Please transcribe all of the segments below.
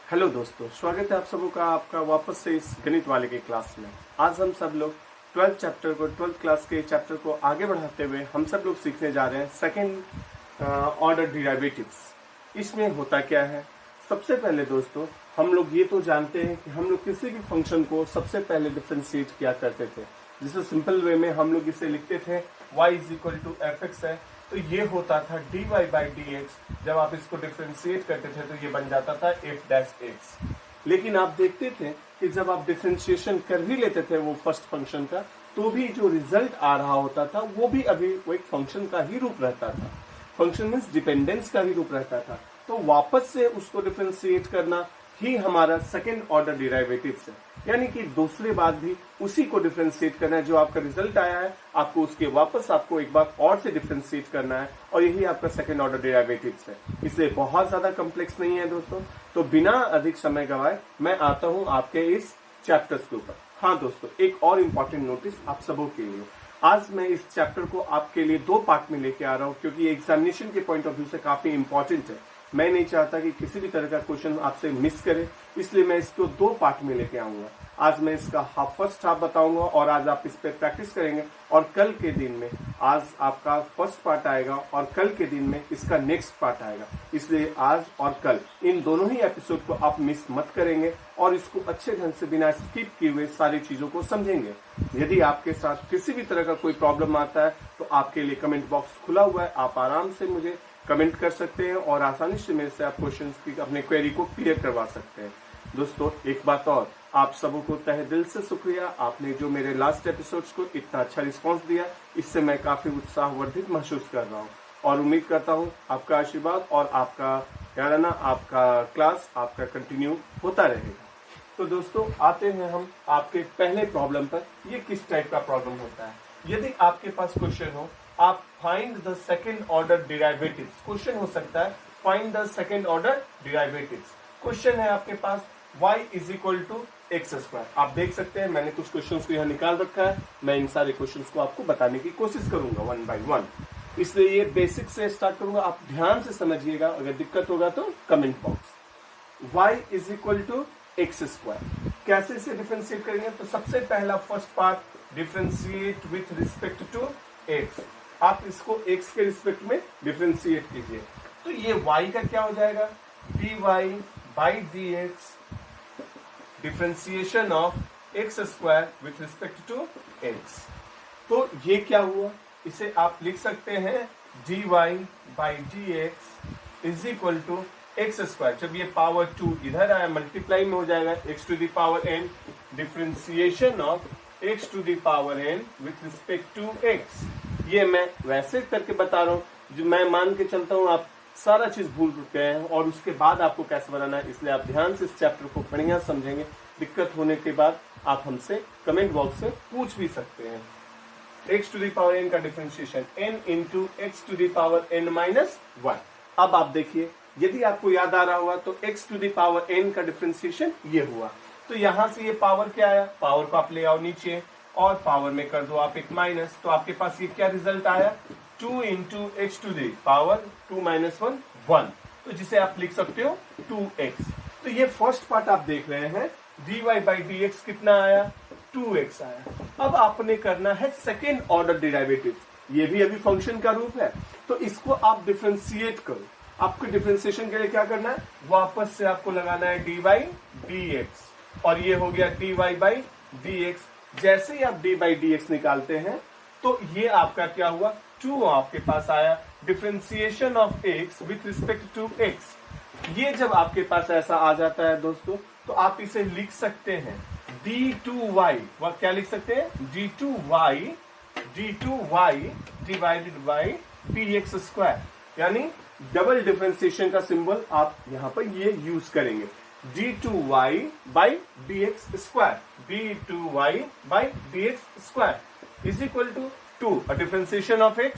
Hello दोस्तों, स्वागत है आप सबों का आपका वापस से इस गणित वाले की क्लास में। आज हम सब लोग 12th क्लास के चैप्टर को आगे बढ़ाते हुए हम सब लोग सीखने जा रहे हैं सेकेंड ऑर्डर डिराइवेटिव्स। इसमें होता क्या है, सबसे पहले दोस्तों हम लोग ये तो जानते हैं कि हम लोग किसी भी फंक्शन को सबसे पहले डिफरेंशिएट किया करते थे। जिसे सिंपल वे में हम लोग इसे लिखते थे y = fx है, तो ये होता था dy/dx। जब आप इसको डिफरेंशिएट करते थे तो ये बन जाता था f'(x). लेकिन आप देखते थे कि जब आप डिफरेंशिएशन कर भी लेते थे वो फर्स्ट फंक्शन का, तो भी जो रिजल्ट आ रहा होता था वो भी अभी वो एक फंक्शन का ही रूप रहता था। फंक्शन मीन्स डिपेंडेंस का ही रूप रहता था। तो वापस से उसको डिफरेंशिएट करना ही हमारा सेकेंड ऑर्डर डिराइवेटिव्स है, यानी कि दूसरे बार भी उसी को डिफरेंशिएट करना है। जो आपका रिजल्ट आया है आपको उसके वापस आपको एक बार और से डिफरेंशिएट करना है, और यही आपका सेकेंड ऑर्डर डिराइवेटिव्स है। इसलिए बहुत ज्यादा कॉम्प्लेक्स नहीं है दोस्तों। तो बिना अधिक समय गवाए मैं आता हूं आपके इस चैप्टर्स के ऊपर। हाँ दोस्तों, एक और इम्पोर्टेंट नोटिस आप सबों के लिए। आज मैं इस चैप्टर को आपके लिए 2 पार्ट में लेके आ रहा हूँ, क्योंकि एग्जामिनेशन के पॉइंट ऑफ व्यू से काफी इंपॉर्टेंट है। मैं नहीं चाहता कि किसी भी तरह का क्वेश्चन आपसे मिस करे, इसलिए मैं इसको 2 पार्ट में लेके आऊंगा। आज मैं इसका फर्स्ट हाफ बताऊंगा और आज आप इस पे प्रैक्टिस करेंगे, और कल के दिन में आज आपका फर्स्ट पार्ट आएगा और कल के दिन में इसका नेक्स्ट पार्ट आएगा। इसलिए आज और कल इन दोनों ही एपिसोड को आप मिस मत करेंगे और इसको अच्छे ढंग से बिना स्किप किए हुए सारी चीजों को समझेंगे। यदि आपके साथ किसी भी तरह का कोई प्रॉब्लम आता है तो आपके लिए कमेंट बॉक्स खुला हुआ है, आप आराम से मुझे कमेंट कर सकते हैं और आसानी से मेरे से आप क्वेश्चन की अपने क्वेरी को क्लियर करवा सकते हैं। दोस्तों एक बात और, आप सबों को तहे दिल से शुक्रिया, आपने जो मेरे लास्ट एपिसोड्स को इतना अच्छा रिस्पांस दिया, इससे मैं काफी उत्साहवर्धित महसूस कर रहा हूँ और उम्मीद करता हूँ आपका आशीर्वाद और आपका याराना, आपका क्लास आपका कंटिन्यू होता रहेगा। तो दोस्तों आते हैं हम आपके पहले प्रॉब्लम पर। ये किस टाइप का प्रॉब्लम होता है? यदि आपके पास क्वेश्चन हो आप find the second order derivatives, question हो सकता है find the second order derivatives. Question है आपके पास y = x²। आप देख सकते हैं मैंने कुछ क्वेश्चंस को यहाँ निकाल रखा है। मैं इन सारे क्वेश्चंस को आपको बताने की कोशिश करूंगा 1 by 1। इसलिए ये बेसिक से स्टार्ट करूंगा, आप ध्यान से समझिएगा। अगर दिक्कत होगा तो कमेंट बॉक्स। y = x²। कैसे इसे डिफरेंशिएट करेंगे? तो सबसे पहला first part, differentiate with respect to x। आप इसको x के रिस्पेक्ट में डिफरेंशिएट कीजिए, तो ये y का क्या हो जाएगा? dy/dx differentiation of x² with respect to x। तो ये क्या हुआ? इसे आप लिख सकते हैं dy/dx = x²। जब ये पावर 2 इधर आया मल्टीप्लाई में हो जाएगा x⁴n, differentiation of x⁴n with respect to x। ये मैं वैसे करके बता रहा हूँ, जो मैं मान के चलता हूँ आप सारा चीज भूल चुके हैं और उसके बाद आपको कैसे बनाना है। इसलिए आप ध्यान से इस चैप्टर को बढ़िया समझेंगे। दिक्कत होने के बाद आप हमसे कमेंट बॉक्स से पूछ भी सकते हैं। x⁴n का डिफरेंशिएशन n × x⁴n-1। अब आप देखिए, यदि आपको याद आ रहा होगा तो x⁴n का डिफरेंशिएशन ये हुआ, तो यहां से ये पावर क्या आया? पावर को आप ले आओ नीचे और पावर में कर दो आप एक माइनस, तो आपके पास ये क्या रिजल्ट आया? 2 × x⁴ 1, तो जिसे आप लिख सकते हो 2x। तो ये फर्स्ट पार्ट आप देख रहे हैं, dy/dx कितना आया? 2x आया। अब आपने करना है सेकेंड ऑर्डर डिराइवेटिव। ये भी अभी फंक्शन का रूप है, तो इसको आप डिफरेंशिएट करो। आपको डिफरेंशिएशन के लिए क्या करना है? वापस से आपको लगाना है dy/dx, और ये हो गया dy/dx। जैसे ही आप dy/dx निकालते हैं तो ये आपका क्या हुआ? 2 आपके पास आया, differentiation of x with respect to x। ये जब आपके पास ऐसा आ जाता है दोस्तों, तो आप इसे लिख सकते हैं d2y। वह क्या लिख सकते हैं? d2y dx², यानी डबल डिफरेंशिएशन का सिंबल आप यहां पर ये यूज करेंगे, d2y/dx², d2y/dx² = 2। Differentiation of x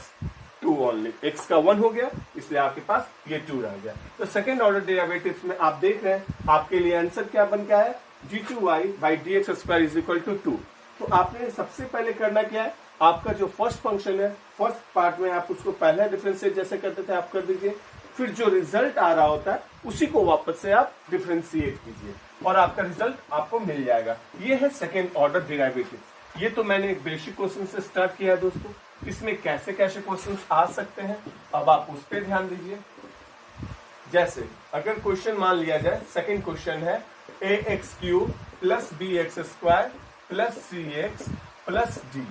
2 only, x का 1 हो गया, इसलिए आपके पास ये 2 रह गया। तो सेकेंड ऑर्डर डेरिवेटिव्स में आप देख रहे हैं आपके लिए आंसर क्या बन गया है? d2y/dx² = 2। तो आपने सबसे पहले करना क्या है? आपका जो फर्स्ट फंक्शन है, फर्स्ट पार्ट में आप उसको पहले डिफरेंशिएट जैसे करते थे आप कर दीजिए, फिर जो रिजल्ट आ रहा होता है उसी को वापस से आप डिफरेंशिएट कीजिए और आपका रिजल्ट आपको मिल जाएगा। ये है सेकेंड ऑर्डर डेरिवेटिव्स। ये तो मैंने एक बेसिक क्वेश्चन से स्टार्ट किया है दोस्तों। इसमें कैसे कैसे क्वेश्चंस आ सकते हैं अब आप उस पर ध्यान दीजिए। जैसे अगर क्वेश्चन मान लिया जाए, सेकेंड क्वेश्चन है ax³ plus bx² plus cx plus d,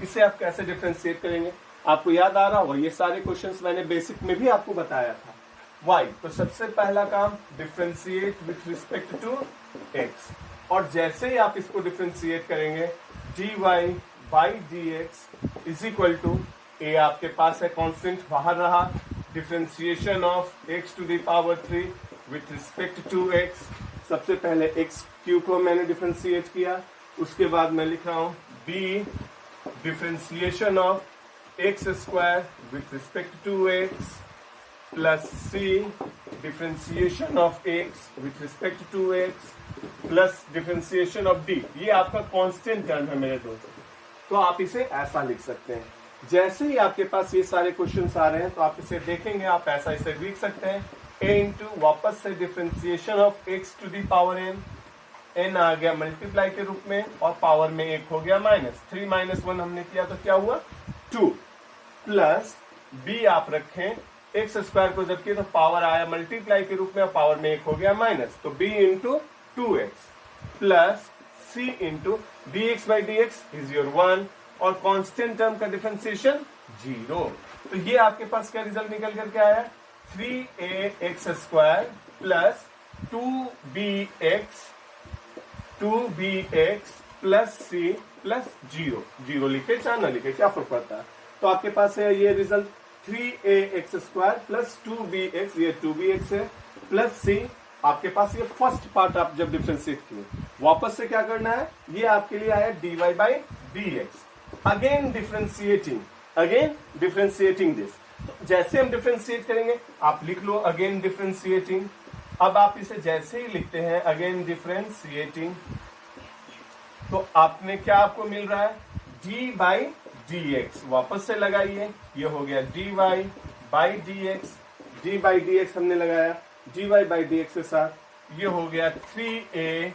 इसे आप कैसे डिफरेंशिएट करेंगे? आपको याद आ रहा होगा ये सारे क्वेश्चंस मैंने बेसिक में भी आपको बताया था। y, तो सबसे पहला काम differentiate with respect to x, और जैसे ही आप इसको डिफरेंशिएट करेंगे dy by dx is equal to a आपके पास है कांस्टेंट बाहर रहा, differentiation of x to the power 3 with respect to x। सबसे पहले x³ को मैंने डिफरेंशिएट किया, उसके बाद मैं लिख रहा हूं b differentiation of x² with respect to x plus c differentiation of x with respect to x plus differentiation of d। ये आपका कांस्टेंट टर्म है मेरे दोस्त, तो आप इसे ऐसा लिख सकते हैं। जैसे ही आपके पास ये सारे क्वेश्चंस आ रहे हैं तो आप इसे देखेंगे, आप ऐसा इसे लिख सकते हैं a इंटू वापस से differentiation of x to the power n आ गया मल्टीप्लाई के रूप में और पावर में 1 हो गया माइनस 3 माइनस 1 हमने किया तो क्या हुआ 2 प्लस b आप रखें x² को जब किया तो पावर आया मल्टीप्लाई के रूप में और पावर में 1 हो गया माइनस, तो b into 2x plus c into dx by dx is your 1 और कांस्टेंट टर्म का डिफरेंशिएशन 0। तो ये आपके पास क्या रिजल्ट निकल करके आया 3ax² plus 2bx plus c plus 0 लिखे चाहे ना लिखे क्या फर्क पड़ता है। तो आपके पास है ये रिजल्ट 3ax² प्लस 2bx, ये 2bx है प्लस c। आपके पास ये फर्स्ट पार्ट आप जब डिफरेंशिएट किए, वापस से क्या करना है, ये आपके लिए आया dy by dx, again differentiating this. तो जैसे हम डिफरेंशिएट करेंगे आप लिख लो अगेन डिफरेंशिएटिंग। अब आप इसे जैसे ही लिखते हैं अगेन डिफरेंशिएटिंग, तो आपने क्या आपको मिल रहा है d बाई dx, वापस से लगाइए, ये हो गया dy by dx, d by dx हमने लगाया dy बाई dx के साथ, ये हो गया 3a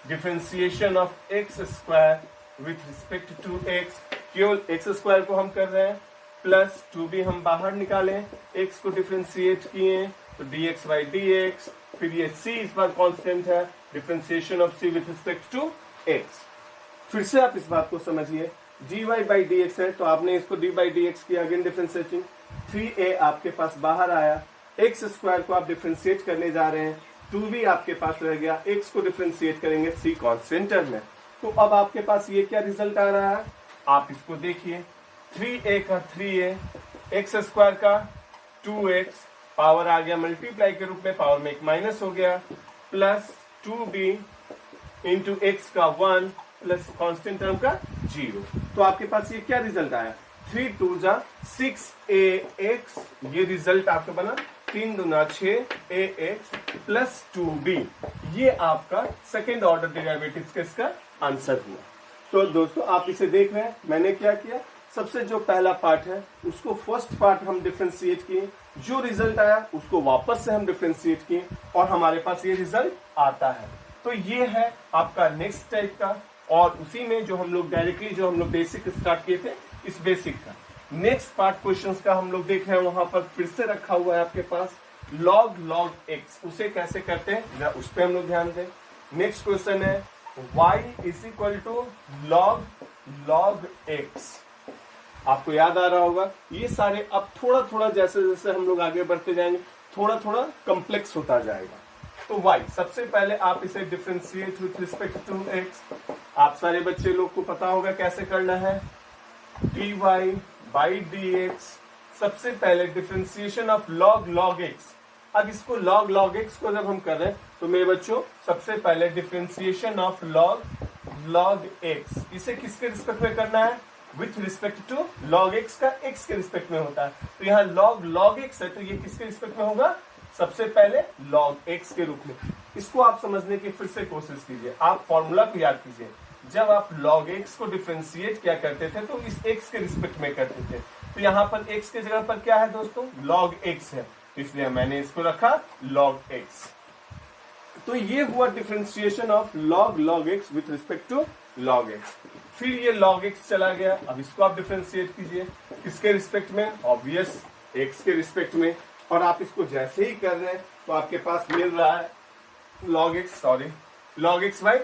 differentiation of x² with respect to x, केवल x² को हम कर रहे हैं, प्लस 2b हम बाहर निकालें, x को डिफरेंशिएट किए तो dx बाई dx, फिर ये c इस बार कांस्टेंट है, differentiation of c with respect to x। फिर से आप इस बात को समझिए, dy बाई dx है तो आपने इसको d बाई dx किया अगेन डिफरेंशिएटिंग, 3a आपके पास बाहर आया, x² को आप डिफरेंशिएट करने जा रहे हैं, 2b आपके पास रह गया, x को डिफरेंशिएट करेंगे c कांस्टेंट टर्म में। तो अब आपके पास ये क्या रिजल्ट आ रहा है, आप इसको देखिए 3a का 3a, x² का 2x, पावर आ गया मल्टीप्लाई के रूप में, पावर में 1 माइनस हो गया, प्लस 2b इंटू x का 1 प्लस कांस्टेंट टर्म का 0। तो आपके पास ये क्या रिजल्ट आया 3 2 जा 6ax, ये रिजल्ट आपका बना 3 दूना 6ax प्लस 2b। ये आपका सेकेंड ऑर्डर डेरिवेटिव्स का इसका आंसर हुआ। तो दोस्तों आप इसे देख रहे हैं, मैंने क्या किया, सबसे जो पहला पार्ट है उसको फर्स्ट पार्ट हम डिफरेंशिएट किए, जो रिजल्ट आया उसको वापस से हम डिफरेंशिएट किए और हमारे पास ये रिजल्ट आता है। तो ये है आपका नेक्स्ट टाइप का, और उसी में जो हम लोग डायरेक्टली जो हम लोग बेसिक स्टार्ट किए थे, इस बेसिक का नेक्स्ट पार्ट क्वेश्चंस का हम लोग देख रहे हैं, वहां पर फिर से रखा हुआ है आपके पास log x, उसे कैसे करते हैं उस पर हम लोग ध्यान दें। नेक्स्ट क्वेश्चन है y is equal to log x। आपको याद आ रहा होगा ये सारे अब थोड़ा थोड़ा जैसे जैसे हम लोग आगे बढ़ते जाएंगे थोड़ा थोड़ा कॉम्प्लेक्स होता जाएगा। तो y सबसे पहले आप इसे differentiate with respect to x, आप सारे बच्चे लोग को पता होगा कैसे करना है, dy बाई dx, सबसे पहले डिफरेंशिएशन ऑफ log x। अब इसको log x को जब हम कर रहे हैं तो मेरे बच्चों सबसे पहले डिफरेंशिएशन ऑफ log x, इसे किसके रिस्पेक्ट में करना है, with respect to log x का x के रिस्पेक्ट में होता है। तो यहाँ log x है तो ये किसके रिस्पेक्ट में होगा, सबसे पहले log x के रूप में। इसको आप समझने की फिर से कोशिश कीजिए, आप फॉर्मूला को याद कीजिए। जब आप log x को डिफरेंशिएट क्या करते थे तो इस x के रिस्पेक्ट में करते थे, तो यहाँ पर x की जगह पर क्या है दोस्तों log x है, इसलिए मैंने इसको रखा log x। तो ये हुआ differentiation of log x with respect to log x। फिर ये log x चला गया, अब इसको आप डिफरेंशिएट कीजिए किसके रिस्पेक्ट में, ऑब्वियस x के रिस्पेक्ट में, और आप इसको जैसे ही कर रहे हैं तो आपके पास मिल रहा है log x बाई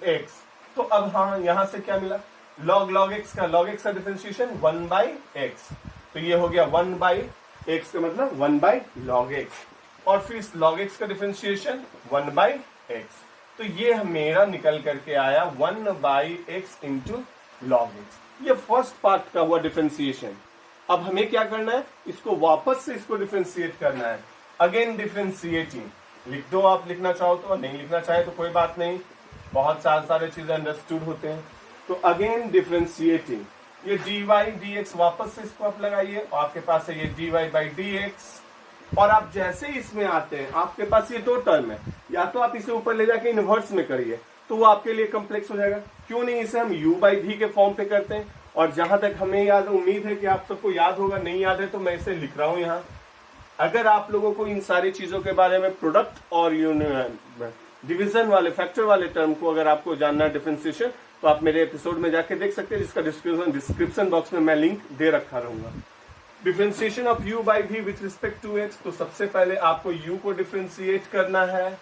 x। तो अब हाँ यहां से क्या मिला, log x का डिफरेंशिएशन 1 बाई x, तो ये हो गया 1 बाई x का मतलब 1 बाई log x, और फिर इस log x का डिफरेंशिएशन 1 बाई x, तो ये मेरा निकल करके आया 1 by x into log x। ये फर्स्ट पार्ट का हुआ डिफरेंशिएशन। अब हमें क्या करना है, इसको वापस से इसको डिफरेंशिएट करना है, अगेन डिफरेंशिएटिंग। लिख दो आप लिखना चाहो तो, नहीं लिखना चाहे तो कोई बात नहीं, बहुत सारे चीजें अंडरस्टूड होते हैं। तो अगेन डिफरेंशिएटिंग, ये dy dx वापस से इसको आप लगाइए, और आपके पास है ये dy बाई dx, और आप जैसे इसमें आते हैं आपके पास ये दो टर्म है, या तो आप इसे ऊपर ले जाके इनवर्स में करिए तो वो आपके लिए कॉम्प्लेक्स हो जाएगा, क्यों नहीं इसे हम u बाई v के फॉर्म पे करते हैं। और जहां तक हमें याद, उम्मीद है कि आप सबको याद होगा, नहीं याद है तो मैं इसे लिख रहा हूं यहाँ। अगर आप लोगों को इन सारी चीजों के बारे में, प्रोडक्ट और डिवीजन वाले, फैक्टर वाले टर्म को अगर आपको जानना है डिफरेंशिएशन, तो आप मेरे एपिसोड में जाके देख सकते हैं, जिसका डिस्क्रिप्शन बॉक्स में मैं लिंक दे रखा रहूंगा। Differentiation of u by v with respect to x, तो सबसे पहले आपको u को डिफरेंशिएट करना है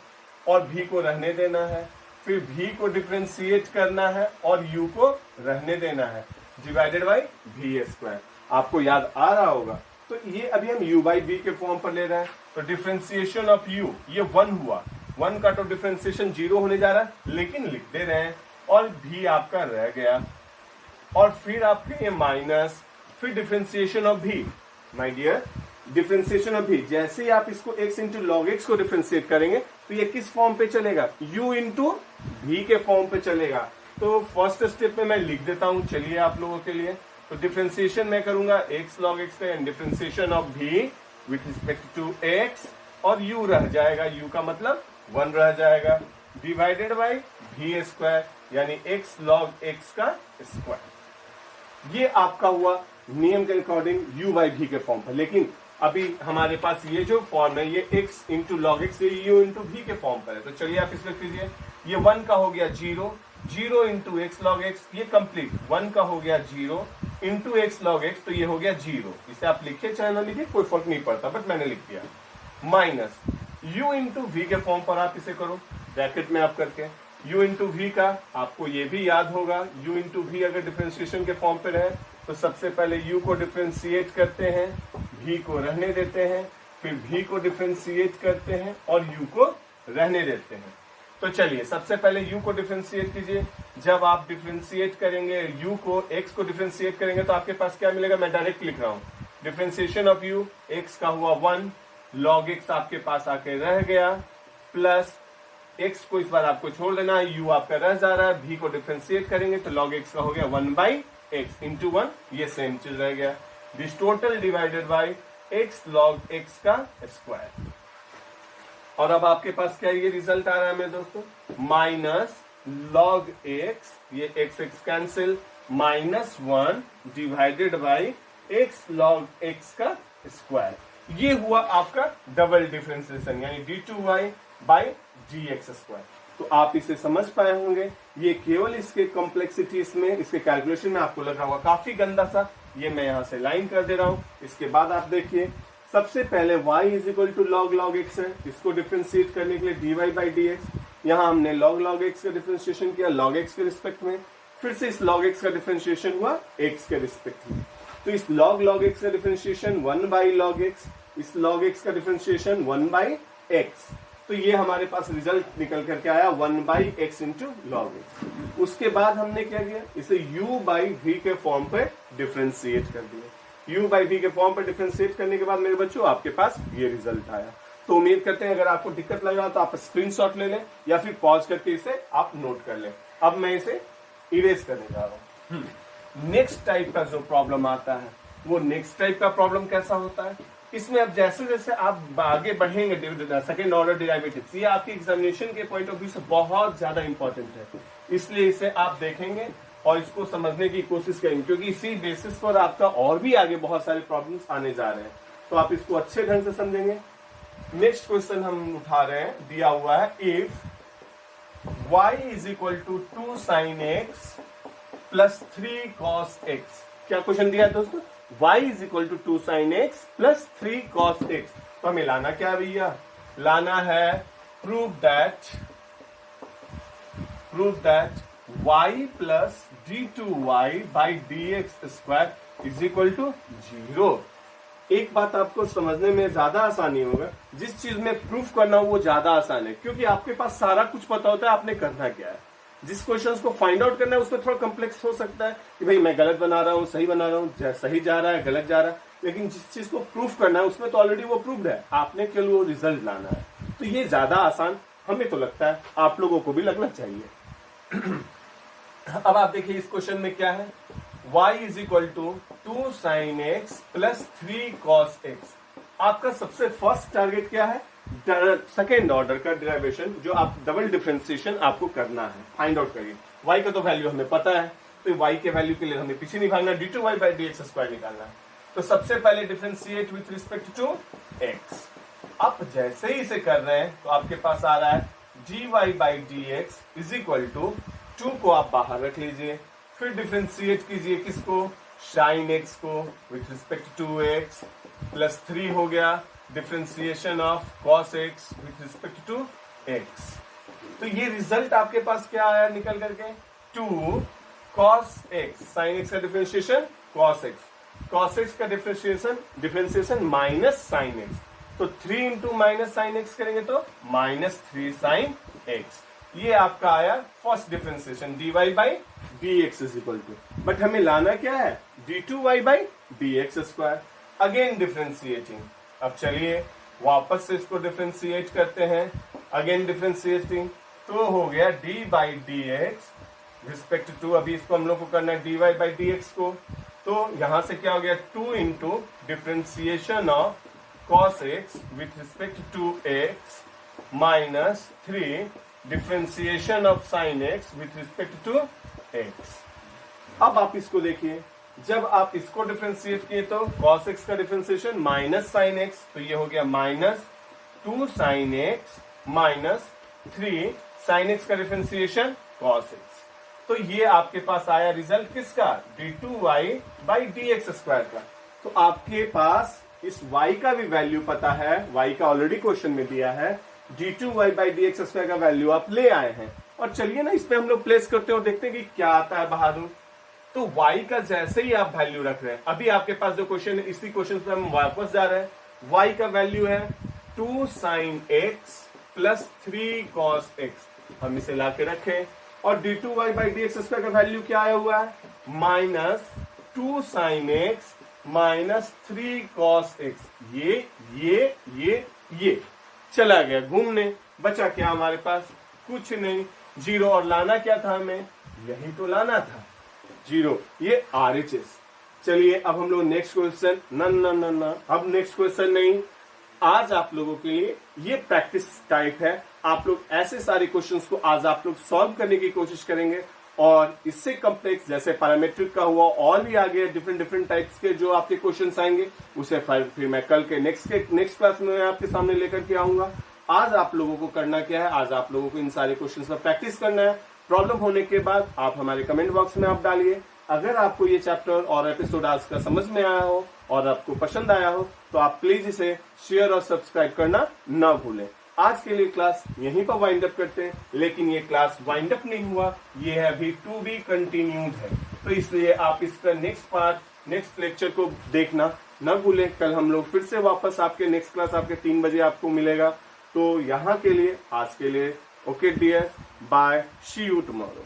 और v को रहने देना है, फिर v को डिफरेंशिएट करना है और u को रहने देना है, डिवाइडेड बाई v स्क्वायर। आपको याद आ रहा होगा। तो ये अभी हम u बाई v के फॉर्म पर ले रहे हैं, तो डिफरेंशिएशन ऑफ u ये 1 हुआ, 1 का तो डिफरेंशिएशन 0 होने जा रहा है, लेकिन लिख दे रहे हैं, और v आपका रह गया, और फिर आपके ये माइनस, फिर differentiation of v, my dear differentiation of v, जैसे ही आप इसको x इंटू लॉग एक्स को डिफरेंशिएट करेंगे तो ये किस फॉर्म पे चलेगा, u इंटू v के फॉर्म पे चलेगा। तो फर्स्ट स्टेप में मैं लिख देता हूं, चलिए आप लोगों के लिए। तो डिफरेंशिएशन मैं करूंगा x log x का, and differentiation of v with respect to x, और u रह जाएगा, u का मतलब 1 रह जाएगा, डिवाइडेड बाई v स्क्वायर, यानी x log x का स्क्वायर। ये आपका हुआ नियम के अकॉर्डिंग u बाई v के फॉर्म पर। लेकिन अभी हमारे पास ये जो फॉर्म है ये x इंटू लॉग एक्स, ये u इंटू v के फॉर्म पर है। तो चलिए आप इसमें कीजिए, ये 1 का हो गया 0, 0 इंटू एक्स लॉग एक्स, ये कंप्लीट 1 का हो गया 0 इंटू एक्स लॉग एक्स, तो ये हो गया 0। इसे आप लिखिए चाहे ना लिखिए, कोई फर्क नहीं पड़ता, बट मैंने लिख दिया। माइनस u इंटू v के फॉर्म पर आप इसे करो, ब्रैकेट में आप करके u इंटू v का, आपको ये भी याद होगा, u इंटू v अगर डिफरेंशिएशन के फॉर्म पे रहे तो सबसे पहले u को डिफरेंशिएट करते हैं, v को रहने देते हैं, फिर v को डिफरेंशिएट करते हैं और u को रहने देते हैं। तो चलिए सबसे पहले u को डिफरेंशिएट कीजिए। जब आप डिफरेंशिएट करेंगे u को, x को डिफरेंशिएट करेंगे तो आपके पास क्या मिलेगा, मैं डायरेक्ट लिख रहा हूं, डिफरेंशिएशन ऑफ u, x का हुआ 1, log x आपके पास आके रह गया, प्लस x को इस बार आपको छोड़ देना है, u आपका रह जा रहा है, v को डिफरेंशिएट करेंगे तो log x का हो गया 1 बाई x इंटू 1, ये सेम चीज रह गया, this total divided by x log x का स्क्वायर। और अब आपके पास क्या ये रिजल्ट आ रहा है मेरे दोस्तों, माइनस log x, ये x x cancel, minus 1 divided by x log x का स्क्वायर। ये हुआ आपका डबल डिफरेंशिएशन, यानी d2y बाई dx स्क्वायर। तो आप इसे समझ पाए होंगे, ये केवल इसके कॉम्प्लेक्सिटीज में, इसके कैलकुलेशन में आपको लग रहा होगा काफी गंदा सा, ये मैं यहां से लाइन कर दे रहा हूं। इसके बाद आप देखिए, सबसे पहले y is equal to log log x है, इसको डिफरेंशिएट करने के लिए dy बाई dx, यहां हमने log log x का डिफरेंशिएशन किया log x के रिस्पेक्ट में, फिर से इस log x का डिफरेंशिएशन हुआ x के रिस्पेक्ट में। तो इस log log x का डिफरेंशिएशन 1 बाई log x, इस log x का डिफरेंशिएशन 1 बाई x, तो ये हमारे पास रिजल्ट निकल करके आया 1 by x into log x. उसके बाद हमने क्या किया, इसे u बाई v के फॉर्म पे डिफरेंशिएट कर दिया। u बाई v के फॉर्म पे डिफरेंशिएट करने के बाद मेरे बच्चों आपके पास ये रिजल्ट आया। तो उम्मीद करते हैं अगर आपको दिक्कत लग रहा तो आप स्क्रीनशॉट ले लें या फिर पॉज करके इसे आप नोट कर लें। अब मैं इसे इरेज करने जा रहा हूं। नेक्स्ट टाइप का जो प्रॉब्लम आता है, वो नेक्स्ट टाइप का प्रॉब्लम कैसा होता है, इसमें अब जैसे जैसे आप आगे बढ़ेंगे सेकेंड ऑर्डर डेरिवेटिव्स, ये आपकी एग्जामिनेशन के पॉइंट ऑफ व्यू से बहुत ज्यादा इंपॉर्टेंट है, इसलिए इसे आप देखेंगे और इसको समझने की कोशिश करेंगे, क्योंकि इसी बेसिस पर आपका और भी आगे बहुत सारे प्रॉब्लम्स आने जा रहे हैं। तो आप इसको अच्छे ढंग से समझेंगे नेक्स्ट क्वेश्चन हम उठा रहे हैं, दिया हुआ है if y is equal to 2 sin x plus 3 cos x। क्या क्वेश्चन दिया है दोस्तों? y is equal to 2 sin x plus 3 cos x। तो हमें लाना क्या भैया? लाना है prove that y plus d2y by dx square is equal to 0। एक बात आपको समझने में ज्यादा आसानी होगा, जिस चीज में प्रूफ करना हो वो ज्यादा आसान है, क्योंकि आपके पास सारा कुछ पता होता है आपने करना क्या है। जिस क्वेश्चन को फाइंड आउट करना है उसमें थोड़ा कॉम्प्लेक्स हो सकता है कि भाई मैं गलत बना रहा हूँ, सही बना रहा हूँ, सही जा रहा है, गलत जा रहा है, लेकिन जिस चीज को प्रूफ करना है उसमें तो ऑलरेडी वो प्रूव्ड है, आपने केवल वो रिजल्ट लाना है। तो ये ज्यादा आसान हमें तो लगता है, आप लोगों को भी लगना चाहिए। अब आप देखिए इस क्वेश्चन में क्या है, y is equal to 2 sin x plus 3 cos x। आपका सबसे फर्स्ट टारगेट क्या है? सेकेंड ऑर्डर का डेरिवेशन, जो आप डबल डिफरेंशिएशन आपको करना है, फाइंड आउट करिए। y का तो वैल्यू हमें पता है, तो y के वैल्यू के लिए हमें पीछे नहीं भागना, d2y बाई dx स्क्वायर निकालना है। तो सबसे पहले differentiate with respect to x। आप जैसे ही इसे कर रहे हैं तो आपके पास आ रहा है dy by dx is equal to 2 को आप बाहर रख लीजिए, फिर डिफरेंशिएट कीजिए किसको? साइन x को with respect to x plus 3 हो गया differentiation of cos x with respect to x। तो ये रिजल्ट आपके पास क्या आया निकल करके? 2 cos x, साइन x का डिफरेंशिएशन cos x का डिफरेंशिएशन माइनस साइन x। तो 3 इंटू माइनस साइन x करेंगे तो माइनस 3 साइन x। ये आपका आया first differentiation dy by dx is equal to, but हमें लाना क्या है? d2y by dx square. Again differentiating. अब चलिए वापस से इसको डिफरेंशिएट करते हैं, अगेन डिफरेंशिएटिंग, तो हो गया d by dx respect to, अभी इसको हम लोग को करना है dy बाई dx को, तो यहां से क्या हो गया? 2 into differentiation of cos x with respect to x minus 3 differentiation of sine x with respect to x। अब आप इसको देखिए, जब आप इसको डिफरेंशिएट किए तो cos x का डिफरेंशिएशन माइनस साइन x, तो ये हो गया minus 2 sine x minus 3 sine x का डिफरेंशिएशन cos x। तो ये आपके पास आया रिजल्ट किसका? d2y बाई dx स्क्वायर का। तो आपके पास इस y का भी वैल्यू पता है, y का ऑलरेडी क्वेश्चन में दिया है, d2y बाई dx स्क्वायर का वैल्यू आप ले आए हैं। और चलिए ना इस पे हम लोग प्लेस करते हैं और देखते हैं कि क्या आता है बाहर। तो y का जैसे ही आप वैल्यू रख रहे हैं, अभी आपके पास जो क्वेश्चन है इसी क्वेश्चन पे हम वापस जा रहे हैं। y का वैल्यू है 2 sin x plus 3 cos x, हम इसे ला के रखें, और d2y बाई dx स्क्वायर का वैल्यू क्या आया हुआ है? Minus 2 sin x minus 3 cos x। ये चला गया घूमने, बचा क्या हमारे पास? कुछ नहीं, जीरो। और लाना क्या था हमें? यही तो लाना था, जीरो। ये RHS। चलिए अब हम लोग नेक्स्ट क्वेश्चन, न अब नेक्स्ट क्वेश्चन नहीं, आज आप लोगों के लिए ये प्रैक्टिस टाइप है। आप लोग ऐसे सारे क्वेश्चंस को आज आप लोग सॉल्व करने की कोशिश करेंगे, और इससे कॉम्प्लेक्स जैसे पैरामेट्रिक का हुआ और भी आगे डिफरेंट टाइप्स के जो आपके क्वेश्चंस आएंगे, उसे फिर मैं कल के नेक्स्ट क्लास में आपके सामने लेकर के आऊंगा। आज आप लोगों को करना क्या है? आज आप लोगों को इन सारे क्वेश्चंस का प्रैक्टिस करना है। प्रॉब्लम होने के बाद आप हमारे कमेंट बॉक्स में आप डालिए। अगर आपको ये चैप्टर और एपिसोड आज का समझ में आया हो और आपको पसंद आया हो तो आप प्लीज इसे शेयर और सब्सक्राइब करना ना भूलें। आज के लिए क्लास यहीं पर वाइंड अप करते हैं, लेकिन ये क्लास वाइंड अप नहीं हुआ, ये है अभी टू बी कंटिन्यूड है, तो इसलिए आप इसका नेक्स्ट लेक्चर को देखना न भूलें। कल हम लोग फिर से वापस आपके नेक्स्ट क्लास आपके 3 बजे आपको मिलेगा। तो यहाँ के लिए आज के लिए okay dear, bye, see you tomorrow.